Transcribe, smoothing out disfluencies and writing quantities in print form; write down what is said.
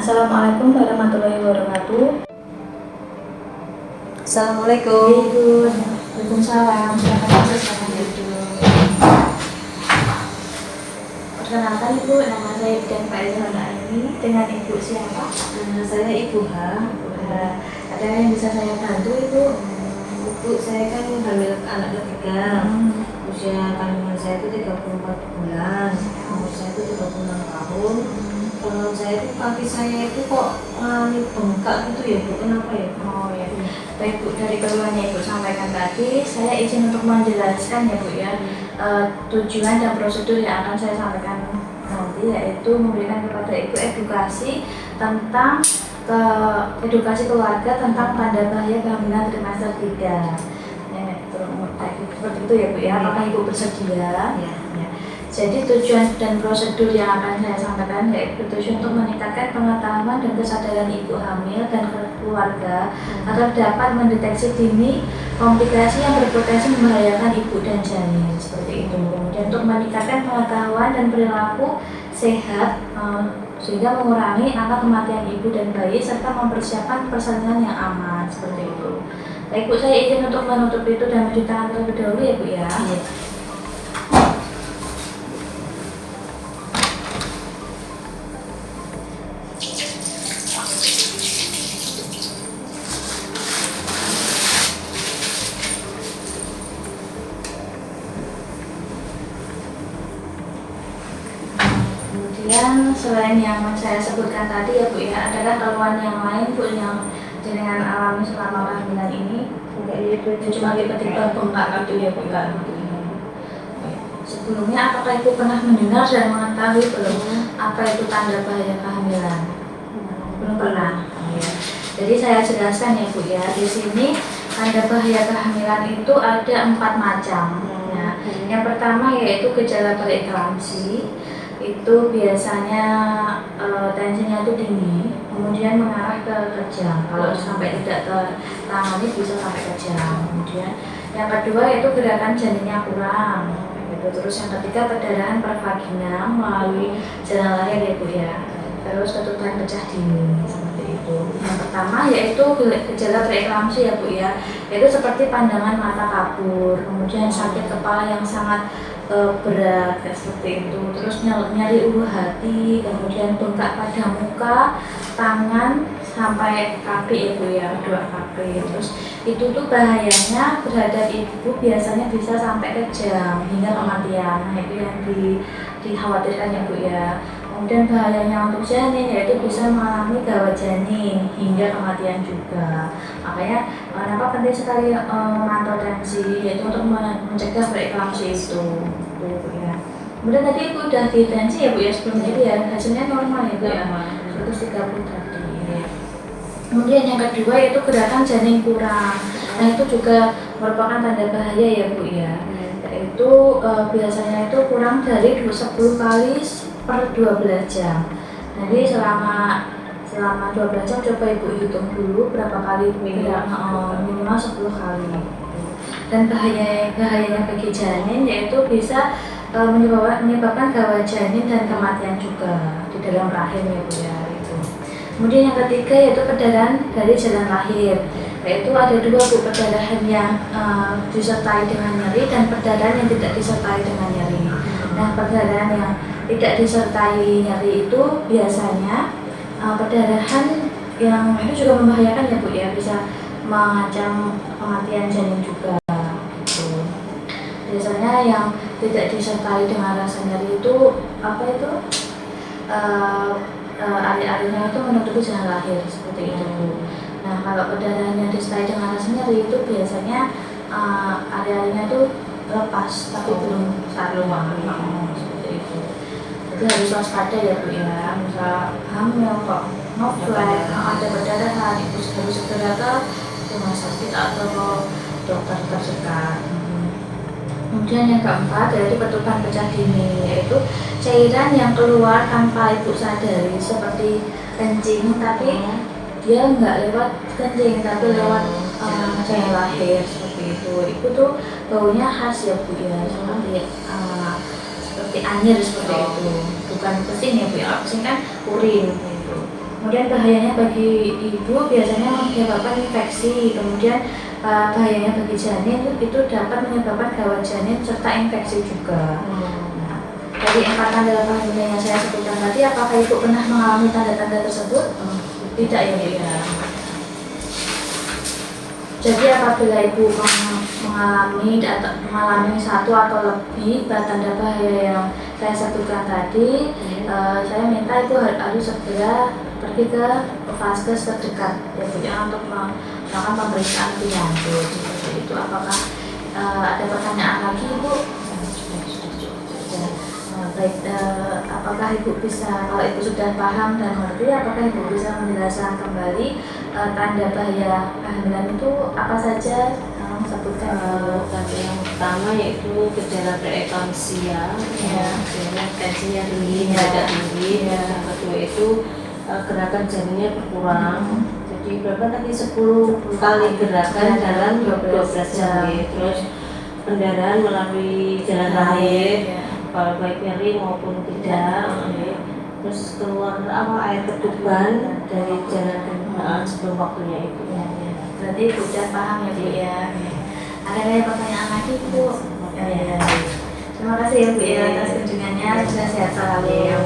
Assalamualaikum warahmatullahi wabarakatuh. Assalamualaikum. Waalaikumsalam. Silakan duduk. Perkenalkan Ibu, nama saya Bidan Faizah ini. Dengan Ibu siapa? Saya Ibu H. Ada yang bisa saya bantu Ibu? Ibu, saya kan hamil anak ketiga. Usia kandungan saya itu 34 bulan. Umur saya itu 36 tahun. Kalau saya itu kaki saya itu kok mengalami bengkak gitu ya Bu, kenapa ya? Oh ya. Baik Bu, dari keluhannya Ibu sampaikan tadi, saya izin untuk menjelaskan ya Bu ya. Tujuan dan prosedur yang akan saya sampaikan nanti yaitu memberikan kepada Ibu edukasi tentang edukasi keluarga tentang tanda bahaya kehamilan trimester 3. Seperti itu ya Bu ya. Apakah Ibu bersedia? Ya. Jadi tujuan dan prosedur yang akan saya sampaikan yaitu bertujuan untuk meningkatkan pengetahuan dan kesadaran ibu hamil dan keluarga agar dapat mendeteksi dini komplikasi yang berpotensi membahayakan ibu dan janin, seperti itu. Kemudian untuk meningkatkan pengetahuan dan perilaku sehat sehingga mengurangi angka kematian ibu dan bayi serta mempersiapkan persalinan yang aman, seperti itu. Baik Bu, saya izin untuk menutup itu dan mencuci tangan terlebih dahulu ya Bu ya. Kemudian selain yang saya sebutkan tadi ya Bu ya, adalah keluhan yang lain Bu yang jenengan alami selama kehamilan ini? Cuma tiba-tiba bengkak gitu ya Bu ya. Sebelumnya apakah Ibu pernah mendengar dan mengetahui belum apa itu tanda bahaya kehamilan? Belum pernah. Ya. Jadi saya jelaskan ya Bu ya, di sini tanda bahaya kehamilan itu ada 4 macam. Nah, yang pertama yaitu gejala preeklamsi. Itu biasanya tensinya itu tinggi, kemudian mengarah ke kejang. Kalau sampai tidak tertangani bisa sampai kejang. Kemudian yang kedua yaitu gerakan janinnya kurang. Gitu. Terus yang ketiga perdarahan per vagina melalui jalan lahir ya Bu ya. Terus ketuban pecah dini, seperti itu. Yang pertama yaitu gejala preeklamsi ya Bu ya. Yaitu seperti pandangan mata kabur, kemudian sakit kepala yang sangat berat kayak seperti itu, terus nyari ulu hati, kemudian bengkak pada muka, tangan sampai kaki ya Bu ya, 2 kaki. Terus itu tuh bahayanya terhadap ibu biasanya bisa sampai kejang hingga kematian. Nah itu yang dikhawatirkan ya Bu ya. Kemudian bahayanya untuk janin yaitu bisa mengalami gawat janin hingga kematian juga. Makanya kenapa penting sekali memantau tensi yaitu untuk mencegah preeklamsi itu. Bu ya. Kemudian tadi Ibu udah di tensi ya Bu ya sebelum ini ya, hasilnya normal ya Bu ya, 130 tadi. Kemudian yang kedua yaitu gerakan janin kurang. Nah itu juga merupakan tanda bahaya ya Bu ya. Yaitu biasanya itu kurang dari 10 kali per 12 jam. Jadi selama 12 jam coba Ibu hitung dulu berapa kali minimal 10 kali. Dan bahayanya bagi janin yaitu bisa menyebabkan gawat janin dan kematian juga di dalam rahim ya Bu ya itu. Kemudian yang ketiga yaitu perdarahan dari jalan lahir. Yaitu ada 2 Bu, perdarahan yang disertai dengan nyeri dan perdarahan yang tidak disertai dengan nyeri. Nah perdarahan yang tidak disertai nyeri itu biasanya perdarahan yang itu juga membahayakan ya Bu ya, bisa mengancam kematian janin juga gitu. Biasanya yang tidak disertai dengan rasa nyeri itu apa itu ari-arinya itu menutupi jalan lahir seperti itu Bu. Nah kalau perdarahan yang disertai dengan rasa nyeri itu biasanya ari-arinya itu lepas tapi belum seperti itu. Jadi harus waspada ya Bu ya, misal hamil kok ngeflek, ada perdarahan itu harus segera ke rumah sakit atau ke dokter terdekat. Kemudian yang keempat yaitu ketuban pecah dini, yaitu cairan yang keluar tanpa Ibu sadari seperti kencing, tapi dia nggak lewat kencing tapi lewat jalan lahir seperti itu. Itu tuh baunya khas ya Bu ya, seperti anyir seperti itu, bukan pesing ya Bu ya, pesing kan urin gitu. Kemudian bahayanya bagi ibu biasanya menyebabkan infeksi. Kemudian bahayanya bagi janin itu dapat menyebabkan gawat janin serta infeksi juga. Jadi 4 tanda kehamilan yang saya sebutkan tadi, apakah ibu pernah mengalami tanda-tanda tersebut? Tidak ya Bu ya. Jadi apabila ibu mengalami satu atau lebih tanda bahaya yang saya sebutkan tadi, saya minta ibu harus segera pergi ke vaskes terdekat ya Bu ya, untuk melakukan pemeriksaan lebih lanjut. Seperti itu. Apakah ada pertanyaan lagi Ibu? Baik, apakah Ibu bisa, kalau Ibu sudah paham dan mengerti, apakah Ibu bisa menjelaskan kembali tanda bahaya kehamilan itu apa saja? Sebutkan Tanda yang pertama yaitu gejala preeklamsia, tensinya tinggi, agak tinggi. Yang kedua itu gerakan janinnya berkurang. Jadi berapa tadi 10 kali gerakan dalam 12 jam. Terus pendarahan melalui jalan rahim, kalau baik nyeri maupun tidak. Terus keluar air ketuban dari jalan sebelum waktunya itu. Berarti Ibu sudah paham ya Bu ya. Ada pertanyaan lagi Bu? Ya. Terima kasih ya Bu ya atas kunjungannya. Semoga sehat selalu.